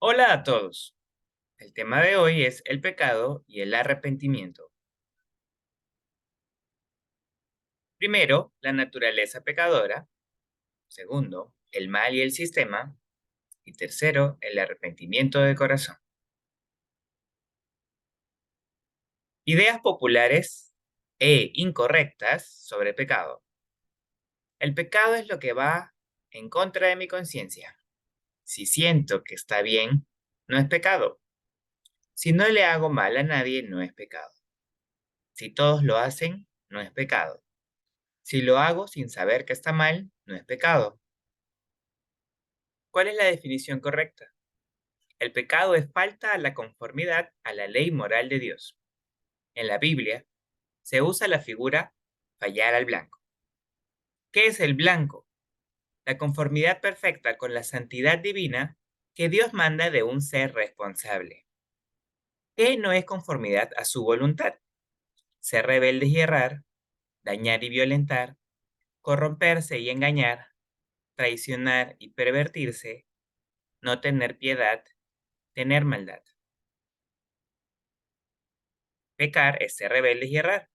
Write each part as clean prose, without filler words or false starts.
Hola a todos. El tema de hoy es el pecado y el arrepentimiento. Primero, la naturaleza pecadora. Segundo, el mal y el sistema. Y tercero, el arrepentimiento de corazón. Ideas populares e incorrectas sobre pecado. El pecado es lo que va en contra de mi conciencia. Si siento que está bien, no es pecado. Si no le hago mal a nadie, no es pecado. Si todos lo hacen, no es pecado. Si lo hago sin saber que está mal, no es pecado. ¿Cuál es la definición correcta? El pecado es falta a la conformidad a la ley moral de Dios. En la Biblia se usa la figura fallar al blanco. ¿Qué es el blanco? La conformidad perfecta con la santidad divina que Dios manda de un ser responsable. ¿Qué no es conformidad a su voluntad? Ser rebeldes y errar, dañar y violentar, corromperse y engañar, traicionar y pervertirse, no tener piedad, tener maldad. Pecar es ser rebeldes y errar.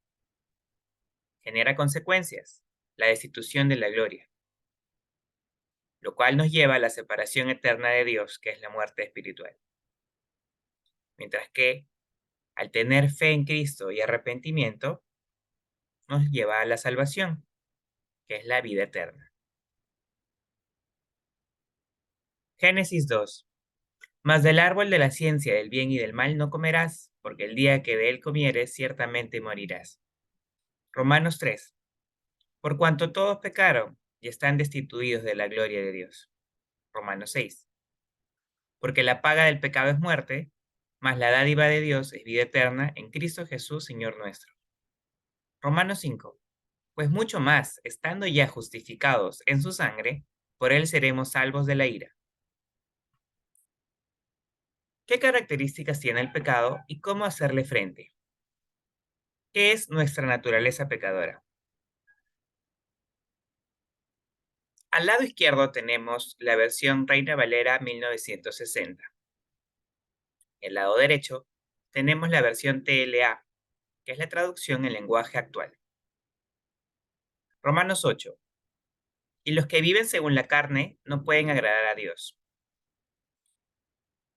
Genera consecuencias, la destitución de la gloria, lo cual nos lleva a la separación eterna de Dios, que es la muerte espiritual. Mientras que, al tener fe en Cristo y arrepentimiento, nos lleva a la salvación, que es la vida eterna. Génesis 2. Mas del árbol de la ciencia del bien y del mal no comerás, porque el día que de él comieres ciertamente morirás. Romanos 3. Por cuanto todos pecaron y están destituidos de la gloria de Dios. Romanos 6. Porque la paga del pecado es muerte, mas la dádiva de Dios es vida eterna en Cristo Jesús, Señor nuestro. Romanos 5. Pues mucho más, estando ya justificados en su sangre, por él seremos salvos de la ira. ¿Qué características tiene el pecado y cómo hacerle frente? ¿Qué es nuestra naturaleza pecadora? Al lado izquierdo tenemos la versión Reina Valera 1960. El lado derecho tenemos la versión TLA, que es la traducción en lenguaje actual. Romanos 8. Y los que viven según la carne no pueden agradar a Dios.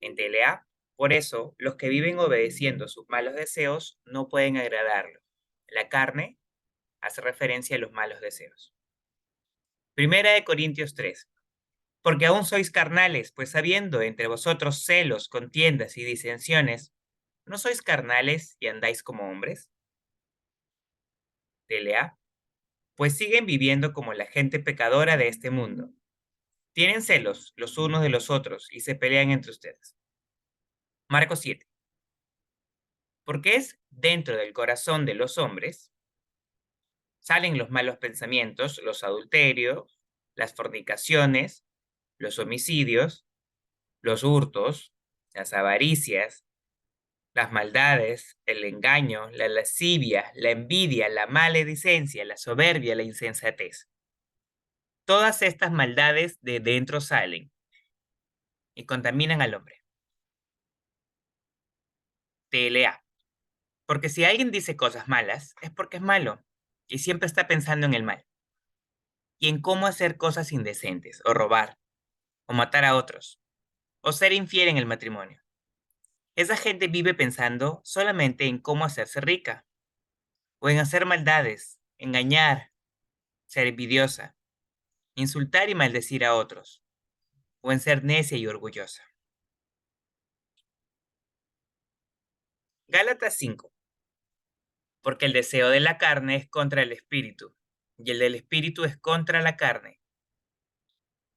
En TLA, por eso, los que viven obedeciendo sus malos deseos no pueden agradarlo. La carne hace referencia a los malos deseos. Primera de Corintios 3. Porque aún sois carnales, pues habiendo entre vosotros celos, contiendas y disensiones, ¿no sois carnales y andáis como hombres? TLA. Pues siguen viviendo como la gente pecadora de este mundo. Tienen celos los unos de los otros y se pelean entre ustedes. Marcos 7. Porque es dentro del corazón de los hombres, salen los malos pensamientos, los adulterios, las fornicaciones, los homicidios, los hurtos, las avaricias, las maldades, el engaño, la lascivia, la envidia, la maledicencia, la soberbia, la insensatez. Todas estas maldades de dentro salen y contaminan al hombre. TLA. Porque si alguien dice cosas malas, es porque es malo y siempre está pensando en el mal y en cómo hacer cosas indecentes, o robar, o matar a otros, o ser infiel en el matrimonio. Esa gente vive pensando solamente en cómo hacerse rica, o en hacer maldades, engañar, ser envidiosa, insultar y maldecir a otros, o en ser necia y orgullosa. Gálatas 5. Porque el deseo de la carne es contra el espíritu, y el del espíritu es contra la carne,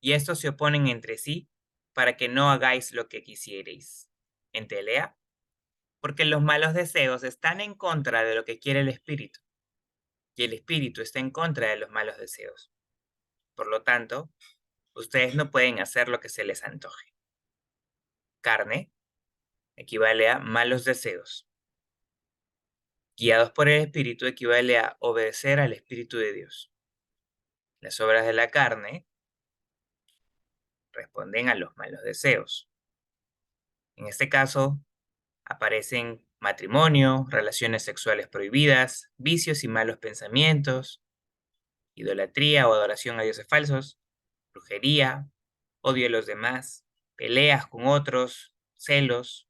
y estos se oponen entre sí para que no hagáis lo que quisierais. En TLA. Porque los malos deseos están en contra de lo que quiere el espíritu, y el espíritu está en contra de los malos deseos. Por lo tanto, ustedes no pueden hacer lo que se les antoje. Carne equivale a malos deseos. Guiados por el espíritu equivale a obedecer al espíritu de Dios. Las obras de la carne responden a los malos deseos. En este caso, aparecen matrimonio, relaciones sexuales prohibidas, vicios y malos pensamientos, idolatría o adoración a dioses falsos, brujería, odio a los demás, peleas con otros, celos,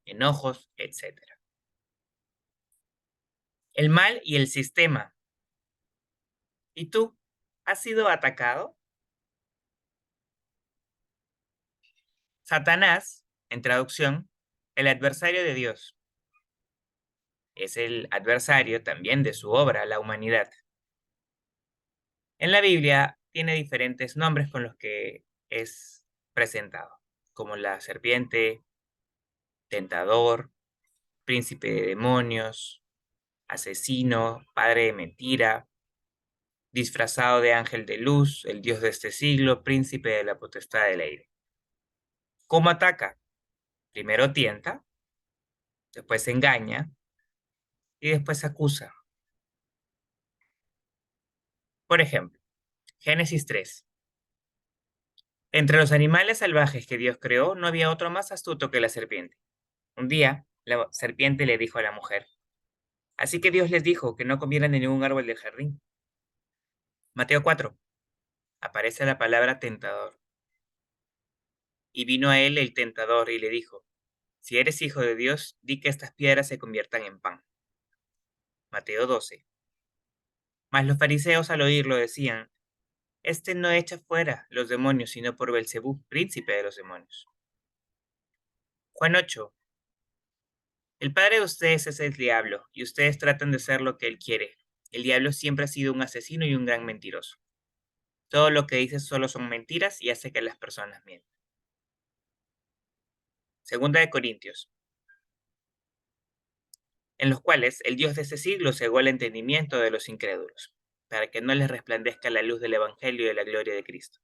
enojos, etc. El mal y el sistema. ¿Y tú? ¿Has sido atacado? Satanás, en traducción, el adversario de Dios, es el adversario también de su obra, la humanidad. En la Biblia tiene diferentes nombres con los que es presentado, como la serpiente, tentador, príncipe de demonios, asesino, padre de mentira, disfrazado de ángel de luz, el dios de este siglo, príncipe de la potestad del aire. ¿Cómo ataca? Primero tienta, después engaña y después acusa. Por ejemplo, Génesis 3. Entre los animales salvajes que Dios creó, no había otro más astuto que la serpiente. Un día, la serpiente le dijo a la mujer, así que Dios les dijo que no comieran de ningún árbol del jardín. Mateo 4. Aparece la palabra tentador. Y vino a él el tentador y le dijo, si eres hijo de Dios, di que estas piedras se conviertan en pan. Mateo 12. Mas los fariseos al oírlo decían, este no echa fuera los demonios, sino por Belcebú, príncipe de los demonios. Juan 8. El padre de ustedes es el diablo, y ustedes tratan de ser lo que él quiere. El diablo siempre ha sido un asesino y un gran mentiroso. Todo lo que dice solo son mentiras y hace que las personas mientan. Segunda de Corintios, en los cuales el Dios de este siglo cegó el entendimiento de los incrédulos, para que no les resplandezca la luz del Evangelio de la gloria de Cristo,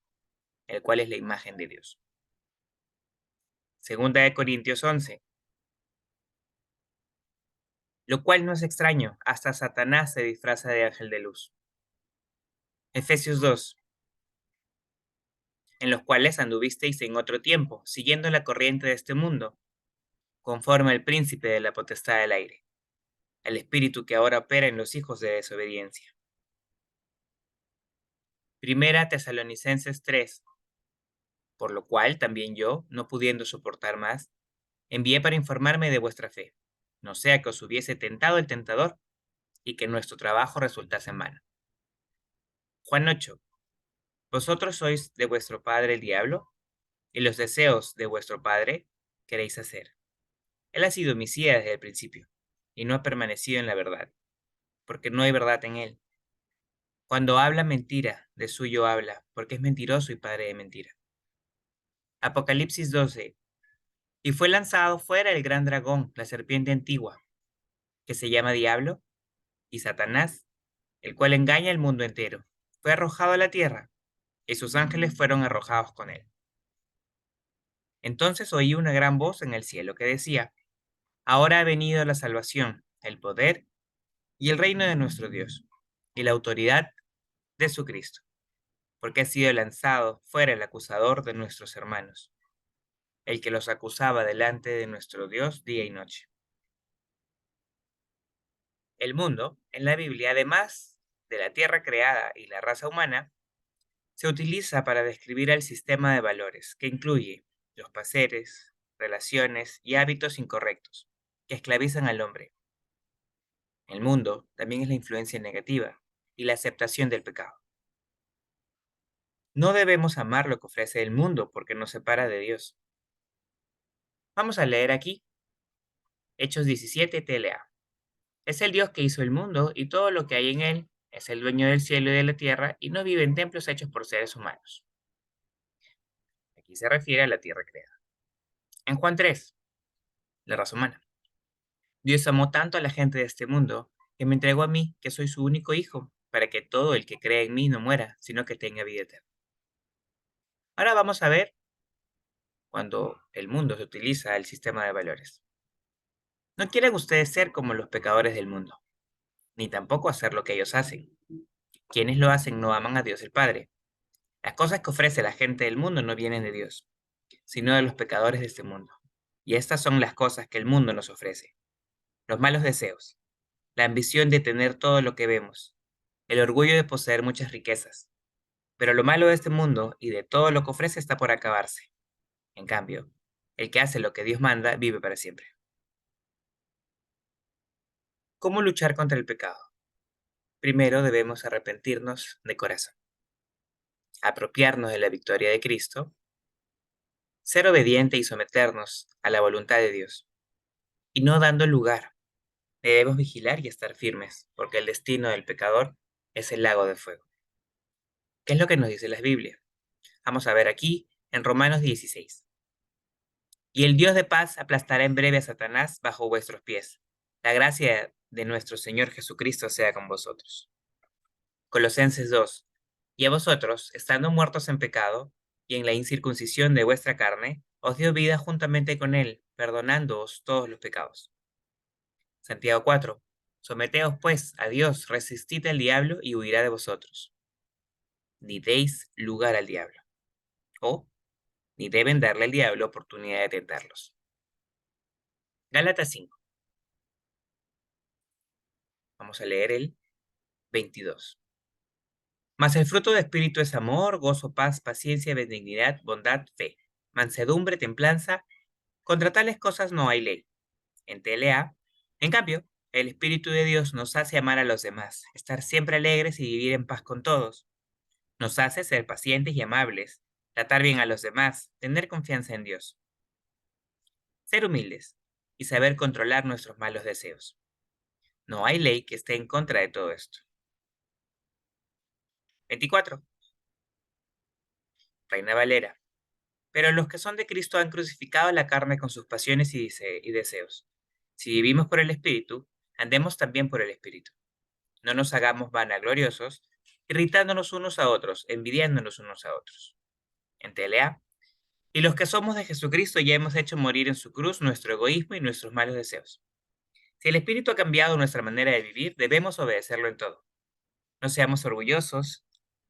el cual es la imagen de Dios. Segunda de Corintios 11, lo cual no es extraño, hasta Satanás se disfraza de ángel de luz. Efesios 2, en los cuales anduvisteis en otro tiempo, siguiendo la corriente de este mundo, conforme al príncipe de la potestad del aire, el espíritu que ahora opera en los hijos de desobediencia. Primera Tesalonicenses 3, por lo cual también yo, no pudiendo soportar más, envié para informarme de vuestra fe, no sea que os hubiese tentado el tentador y que nuestro trabajo resultase en vano. Juan 8, vosotros sois de vuestro padre el diablo, y los deseos de vuestro padre queréis hacer. Él ha sido homicida desde el principio, y no ha permanecido en la verdad, porque no hay verdad en él. Cuando habla mentira, de suyo habla, porque es mentiroso y padre de mentira. Apocalipsis 12. Y fue lanzado fuera el gran dragón, la serpiente antigua, que se llama Diablo y Satanás, el cual engaña al mundo entero. Fue arrojado a la tierra, y sus ángeles fueron arrojados con él. Entonces oí una gran voz en el cielo que decía, ahora ha venido la salvación, el poder y el reino de nuestro Dios, y la autoridad de su Cristo, porque ha sido lanzado fuera el acusador de nuestros hermanos, el que los acusaba delante de nuestro Dios día y noche. El mundo, en la Biblia, además de la tierra creada y la raza humana, se utiliza para describir el sistema de valores, que incluye los placeres, relaciones y hábitos incorrectos, que esclavizan al hombre. El mundo también es la influencia negativa y la aceptación del pecado. No debemos amar lo que ofrece el mundo porque nos separa de Dios. Vamos a leer aquí Hechos 17 TLA. Es el Dios que hizo el mundo y todo lo que hay en él, es el dueño del cielo y de la tierra y no vive en templos hechos por seres humanos. Aquí se refiere a la tierra creada. En Juan 3, la raza humana. Dios amó tanto a la gente de este mundo que me entregó a mí, que soy su único hijo, para que todo el que crea en mí no muera, sino que tenga vida eterna. Ahora vamos a ver cuando el mundo se utiliza el sistema de valores. No quieren ustedes ser como los pecadores del mundo, ni tampoco hacer lo que ellos hacen. Quienes lo hacen no aman a Dios el Padre. Las cosas que ofrece la gente del mundo no vienen de Dios, sino de los pecadores de este mundo. Y estas son las cosas que el mundo nos ofrece: los malos deseos, la ambición de tener todo lo que vemos, el orgullo de poseer muchas riquezas. Pero lo malo de este mundo y de todo lo que ofrece está por acabarse. En cambio, el que hace lo que Dios manda vive para siempre. ¿Cómo luchar contra el pecado? Primero debemos arrepentirnos de corazón, apropiarnos de la victoria de Cristo, ser obediente y someternos a la voluntad de Dios, y no dando lugar. Debemos vigilar y estar firmes, porque el destino del pecador es el lago de fuego. ¿Qué es lo que nos dice la Biblia? Vamos a ver aquí en Romanos 16. Y el Dios de paz aplastará en breve a Satanás bajo vuestros pies. La gracia de nuestro Señor Jesucristo sea con vosotros. Colosenses 2. Y a vosotros, estando muertos en pecado y en la incircuncisión de vuestra carne, os dio vida juntamente con él, perdonándoos todos los pecados. Santiago 4. Someteos pues a Dios, resistid al diablo y huirá de vosotros. Ni deis lugar al diablo, o ni deben darle al diablo oportunidad de tentarlos. Gálatas 5. Vamos a leer el 22. Mas el fruto del Espíritu es amor, gozo, paz, paciencia, benignidad, bondad, fe, mansedumbre, templanza. Contra tales cosas no hay ley. En TLA, en cambio, el Espíritu de Dios nos hace amar a los demás, estar siempre alegres y vivir en paz con todos. Nos hace ser pacientes y amables, tratar bien a los demás, tener confianza en Dios, ser humildes y saber controlar nuestros malos deseos. No hay ley que esté en contra de todo esto. 24. Reina Valera. Pero los que son de Cristo han crucificado la carne con sus pasiones y deseos. Si vivimos por el Espíritu, andemos también por el Espíritu. No nos hagamos vanagloriosos, irritándonos unos a otros, envidiándonos unos a otros. En TLA. Y los que somos de Jesucristo ya hemos hecho morir en su cruz nuestro egoísmo y nuestros malos deseos. Si el Espíritu ha cambiado nuestra manera de vivir, debemos obedecerlo en todo. No seamos orgullosos,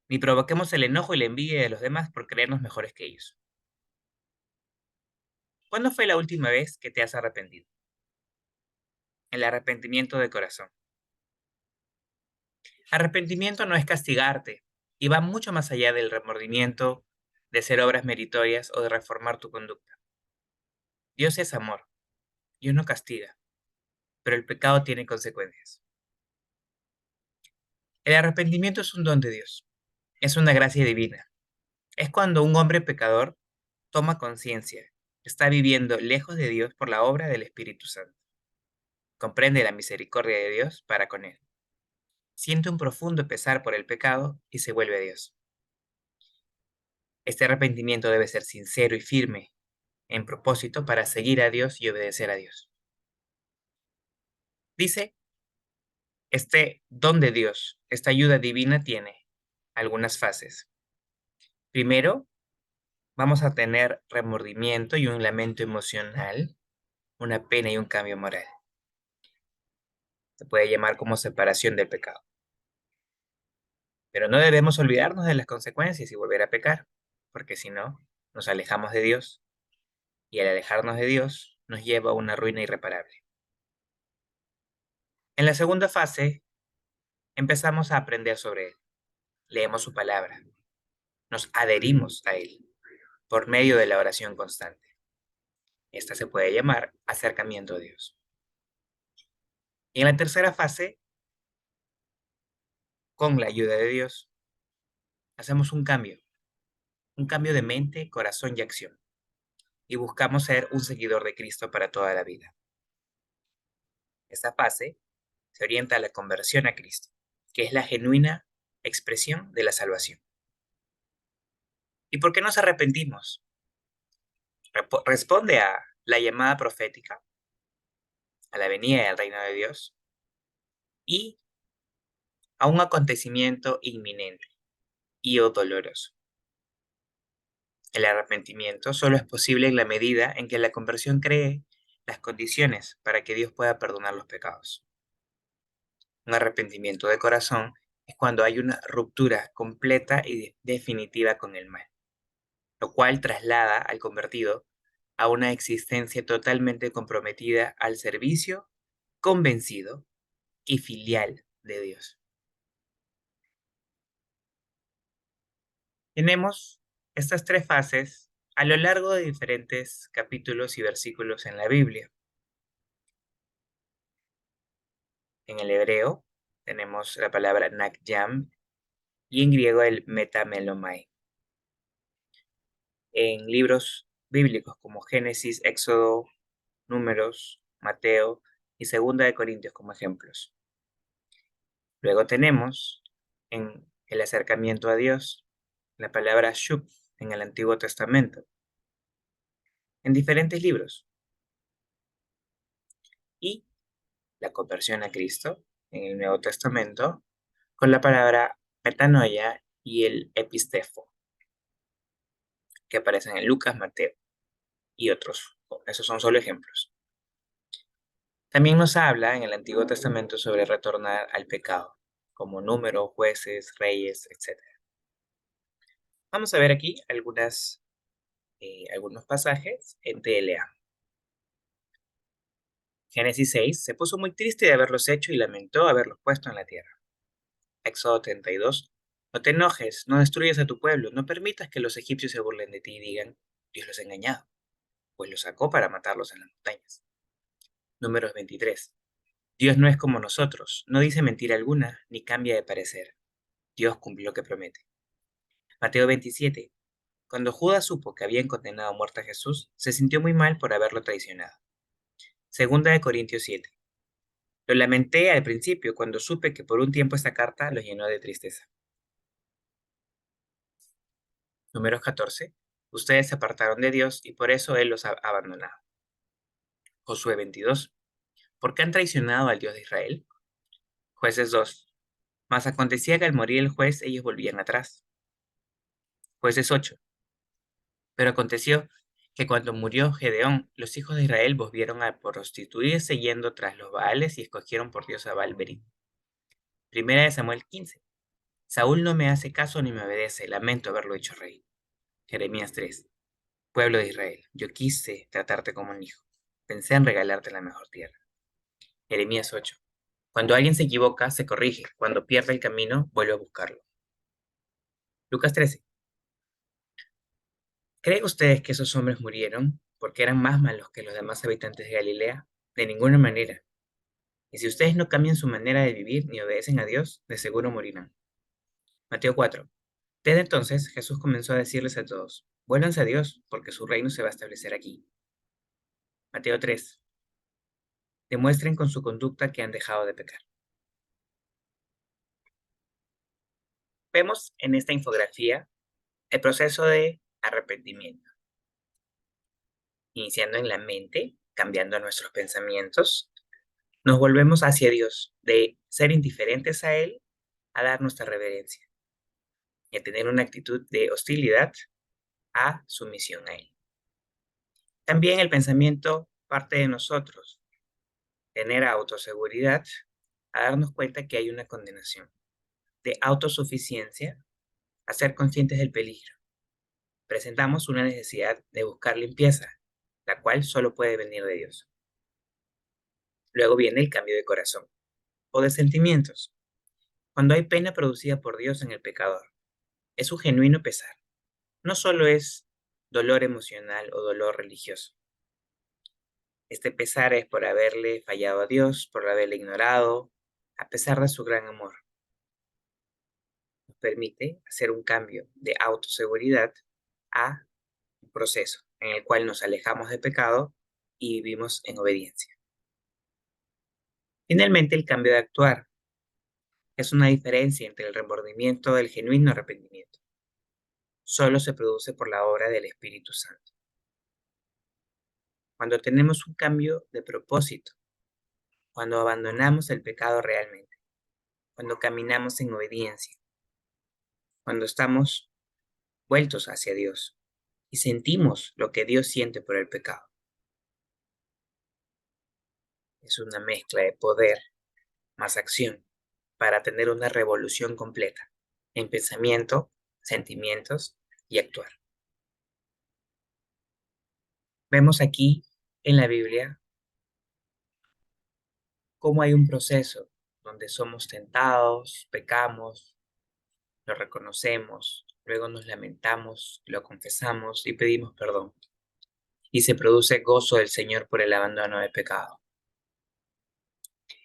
ni provoquemos el enojo y la envidia de los demás por creernos mejores que ellos. ¿Cuándo fue la última vez que te has arrepentido? El arrepentimiento de corazón. Arrepentimiento no es castigarte y va mucho más allá del remordimiento, de hacer obras meritorias o de reformar tu conducta. Dios es amor, Dios no castiga, pero el pecado tiene consecuencias. El arrepentimiento es un don de Dios, es una gracia divina. Es cuando un hombre pecador toma conciencia, está viviendo lejos de Dios por la obra del Espíritu Santo. Comprende la misericordia de Dios para con él. Siente un profundo pesar por el pecado y se vuelve a Dios. Este arrepentimiento debe ser sincero y firme en propósito para seguir a Dios y obedecer a Dios. Dice, este don de Dios, esta ayuda divina tiene algunas fases. Primero, vamos a tener remordimiento y un lamento emocional, una pena y un cambio moral. Se puede llamar como separación del pecado. Pero no debemos olvidarnos de las consecuencias y volver a pecar, porque si no, nos alejamos de Dios y al alejarnos de Dios nos lleva a una ruina irreparable. En la segunda fase, empezamos a aprender sobre Él. Leemos su palabra, nos adherimos a Él por medio de la oración constante. Esta se puede llamar acercamiento a Dios. Y en la tercera fase, con la ayuda de Dios, hacemos un cambio de mente, corazón y acción, y buscamos ser un seguidor de Cristo para toda la vida. Esta fase se orienta a la conversión a Cristo, que es la genuina expresión de la salvación. ¿Y por qué nos arrepentimos? Responde a la llamada profética, a la venida del reino de Dios y a un acontecimiento inminente y o doloroso. El arrepentimiento solo es posible en la medida en que la conversión cree las condiciones para que Dios pueda perdonar los pecados. Un arrepentimiento de corazón es cuando hay una ruptura completa y definitiva con el mal, lo cual traslada al convertido a una existencia totalmente comprometida al servicio, convencido y filial de Dios. Tenemos estas tres fases a lo largo de diferentes capítulos y versículos en la Biblia. En el hebreo tenemos la palabra nakyam y en griego el metamelomai. En libros bíblicos como Génesis, Éxodo, Números, Mateo y Segunda de Corintios como ejemplos. Luego tenemos en el acercamiento a Dios la palabra shub en el Antiguo Testamento, en diferentes libros, y la conversión a Cristo en el Nuevo Testamento con la palabra metanoia y el epistefo, que aparecen en Lucas, Mateo y otros. Esos son solo ejemplos. También nos habla en el Antiguo Testamento sobre retornar al pecado, como Números, Jueces, Reyes, etc. Vamos a ver aquí algunos pasajes en TLA. Génesis 6, se puso muy triste de haberlos hecho y lamentó haberlos puesto en la tierra. Éxodo 32, no te enojes, no destruyas a tu pueblo, no permitas que los egipcios se burlen de ti y digan, Dios los ha engañado, pues los sacó para matarlos en las montañas. Números 23, Dios no es como nosotros, no dice mentira alguna, ni cambia de parecer. Dios cumplió lo que promete. Mateo 27, cuando Judas supo que habían condenado a muerte a Jesús, se sintió muy mal por haberlo traicionado. Segunda de Corintios 7, lo lamenté al principio cuando supe que por un tiempo esta carta los llenó de tristeza. Números 14, ustedes se apartaron de Dios y por eso Él los ha abandonado. Josué 22, ¿por qué han traicionado al Dios de Israel? Jueces 2, mas acontecía que al morir el juez ellos volvían atrás. Jueces 8, pero aconteció que cuando murió Gedeón, los hijos de Israel volvieron a prostituirse yendo tras los Baales y escogieron por Dios a Baal-Berit. Primera de Samuel 15, Saúl no me hace caso ni me obedece, lamento haberlo hecho rey. Jeremías 3, pueblo de Israel, yo quise tratarte como un hijo, pensé en regalarte la mejor tierra. Jeremías 8, cuando alguien se equivoca, se corrige, cuando pierde el camino, vuelve a buscarlo. Lucas 13, ¿creen ustedes que esos hombres murieron porque eran más malos que los demás habitantes de Galilea? De ninguna manera. Y si ustedes no cambian su manera de vivir ni obedecen a Dios, de seguro morirán. Mateo 4. Desde entonces Jesús comenzó a decirles a todos, vuélvanse a Dios, porque su reino se va a establecer aquí. Mateo 3. Demuestren con su conducta que han dejado de pecar. Vemos en esta infografía el proceso de arrepentimiento, iniciando en la mente, cambiando nuestros pensamientos, nos volvemos hacia Dios, de ser indiferentes a Él a dar nuestra reverencia y a tener una actitud de hostilidad a sumisión a Él. También el pensamiento parte de nosotros, tener autoseguridad, a darnos cuenta que hay una condenación, de autosuficiencia, a ser conscientes del peligro. Presentamos una necesidad de buscar limpieza, la cual solo puede venir de Dios. Luego viene el cambio de corazón o de sentimientos, cuando hay pena producida por Dios en el pecador. Es un genuino pesar. No solo es dolor emocional o dolor religioso. Este pesar es por haberle fallado a Dios, por haberle ignorado, a pesar de su gran amor. Nos permite hacer un cambio de autoseguridad a un proceso en el cual nos alejamos de pecado y vivimos en obediencia. Finalmente, el cambio de actuar es una diferencia entre el remordimiento y el genuino arrepentimiento. Solo se produce por la obra del Espíritu Santo. Cuando tenemos un cambio de propósito, cuando abandonamos el pecado realmente, cuando caminamos en obediencia, cuando estamos vueltos hacia Dios y sentimos lo que Dios siente por el pecado. Es una mezcla de poder más acción para tener una revolución completa en pensamiento, sentimientos y actuar. Vemos aquí en la Biblia cómo hay un proceso donde somos tentados, pecamos, lo reconocemos, luego nos lamentamos, lo confesamos y pedimos perdón. Y se produce gozo del Señor por el abandono del pecado.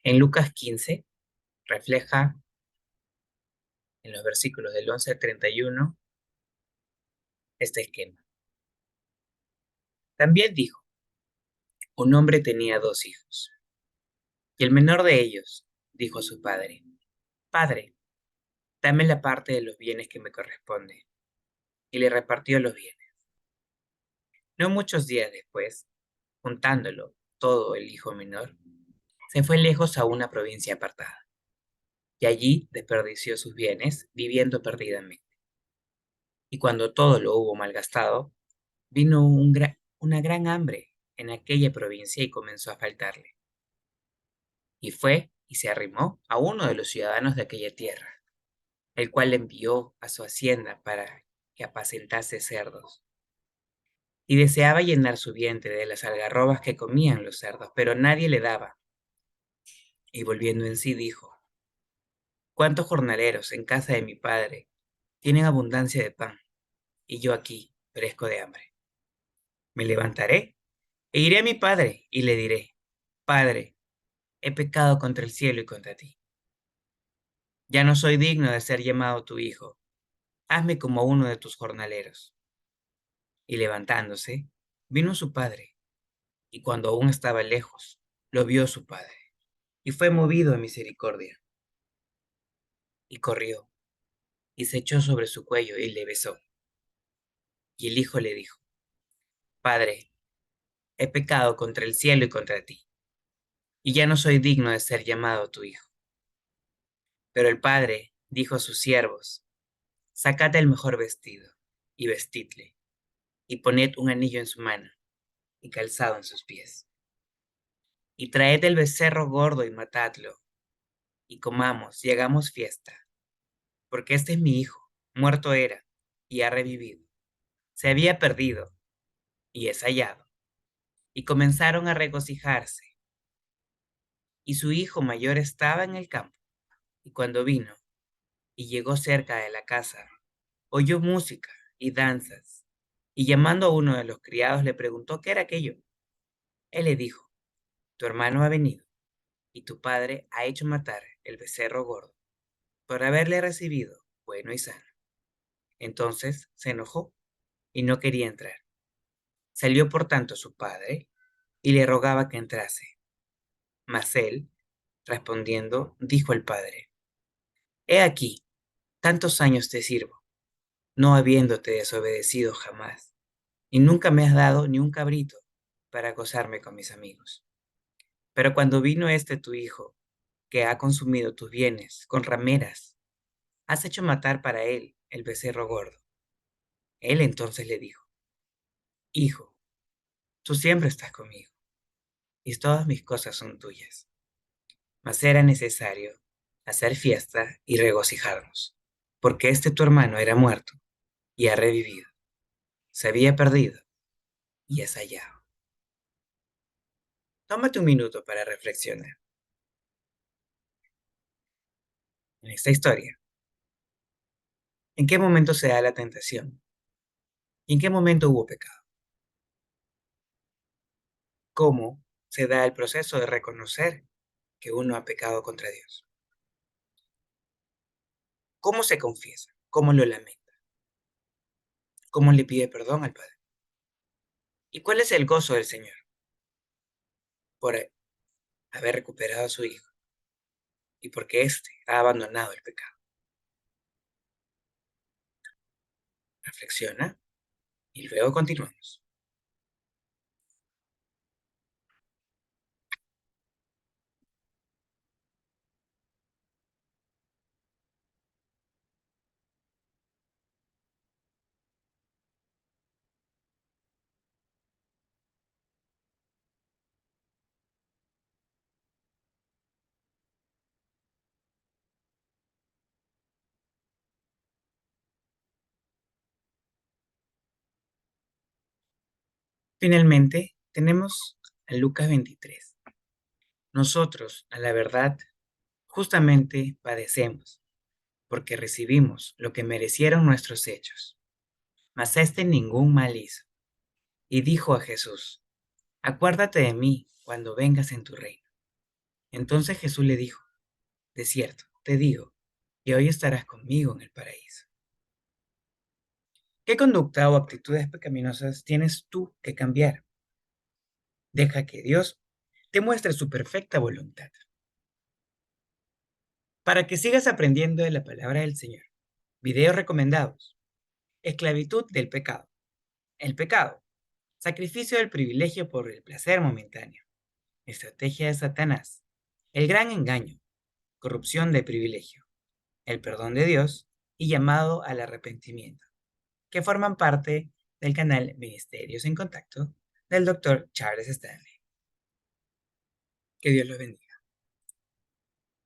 En Lucas 15 refleja en los versículos del 11 al 31 este esquema. También dijo, un hombre tenía dos hijos, y el menor de ellos dijo a su padre, Padre, dame la parte de los bienes que me corresponde, y le repartió los bienes. No muchos días después, juntándolo todo el hijo menor, se fue lejos a una provincia apartada, y allí desperdició sus bienes viviendo perdidamente. Y cuando todo lo hubo malgastado, vino una gran hambre en aquella provincia y comenzó a faltarle. Y fue y se arrimó a uno de los ciudadanos de aquella tierra, el cual le envió a su hacienda para que apacentase cerdos. Y deseaba llenar su vientre de las algarrobas que comían los cerdos, pero nadie le daba. Y volviendo en sí dijo, ¿cuántos jornaleros en casa de mi padre tienen abundancia de pan, y yo aquí perezco de hambre? Me levantaré e iré a mi padre y le diré, Padre, he pecado contra el cielo y contra ti. Ya no soy digno de ser llamado tu hijo. Hazme como uno de tus jornaleros. Y levantándose, vino su padre, y cuando aún estaba lejos, lo vio su padre, y fue movido a misericordia, y corrió, y se echó sobre su cuello y le besó. Y el hijo le dijo, Padre, he pecado contra el cielo y contra ti, y ya no soy digno de ser llamado tu hijo. Pero el padre dijo a sus siervos, Sacad el mejor vestido, y vestidle, y poned un anillo en su mano, y calzado en sus pies. Y traed el becerro gordo y matadlo, y comamos y hagamos fiesta, porque este es mi hijo, muerto era, y ha revivido. Se había perdido, y es hallado. Y comenzaron a regocijarse. Y su hijo mayor estaba en el campo, y cuando vino, y llegó cerca de la casa, oyó música y danzas, y llamando a uno de los criados le preguntó qué era aquello. Él le dijo, tu hermano ha venido, y tu padre ha hecho matar el becerro gordo, por haberle recibido bueno y sano. Entonces se enojó y no quería entrar. Salió por tanto su padre y le rogaba que entrase. Mas él, respondiendo, dijo al padre, He aquí, tantos años te sirvo, no habiéndote desobedecido jamás, y nunca me has dado ni un cabrito para gozarme con mis amigos. Pero cuando vino este tu hijo, que ha consumido tus bienes con rameras, has hecho matar para él el becerro gordo. Él entonces le dijo, Hijo, tú siempre estás conmigo, y todas mis cosas son tuyas. Mas era necesario hacer fiesta y regocijarnos, porque este tu hermano era muerto y ha revivido, se había perdido y es hallado. Tómate un minuto para reflexionar en esta historia. ¿En qué momento se da la tentación? ¿Y en qué momento hubo pecado? ¿Cómo se da el proceso de reconocer que uno ha pecado contra Dios? ¿Cómo se confiesa? ¿Cómo lo lamenta? ¿Cómo le pide perdón al Padre? ¿Y cuál es el gozo del Señor por haber recuperado a su Hijo y porque éste ha abandonado el pecado? Reflexiona y luego continuamos. Finalmente, tenemos a Lucas 23. Nosotros, a la verdad, justamente padecemos, porque recibimos lo que merecieron nuestros hechos. Mas éste ningún mal hizo. Y dijo a Jesús: Acuérdate de mí cuando vengas en tu reino. Entonces Jesús le dijo: De cierto, te digo, que hoy estarás conmigo en el paraíso. ¿Qué conducta o actitudes pecaminosas tienes tú que cambiar? Deja que Dios te muestre su perfecta voluntad, para que sigas aprendiendo de la palabra del Señor. Videos recomendados. Esclavitud del pecado. El pecado. Sacrificio del privilegio por el placer momentáneo. Estrategia de Satanás. El gran engaño. Corrupción de privilegio. El perdón de Dios y llamado al arrepentimiento, que forman parte del canal Ministerios en Contacto del Dr. Charles Stanley. Que Dios los bendiga.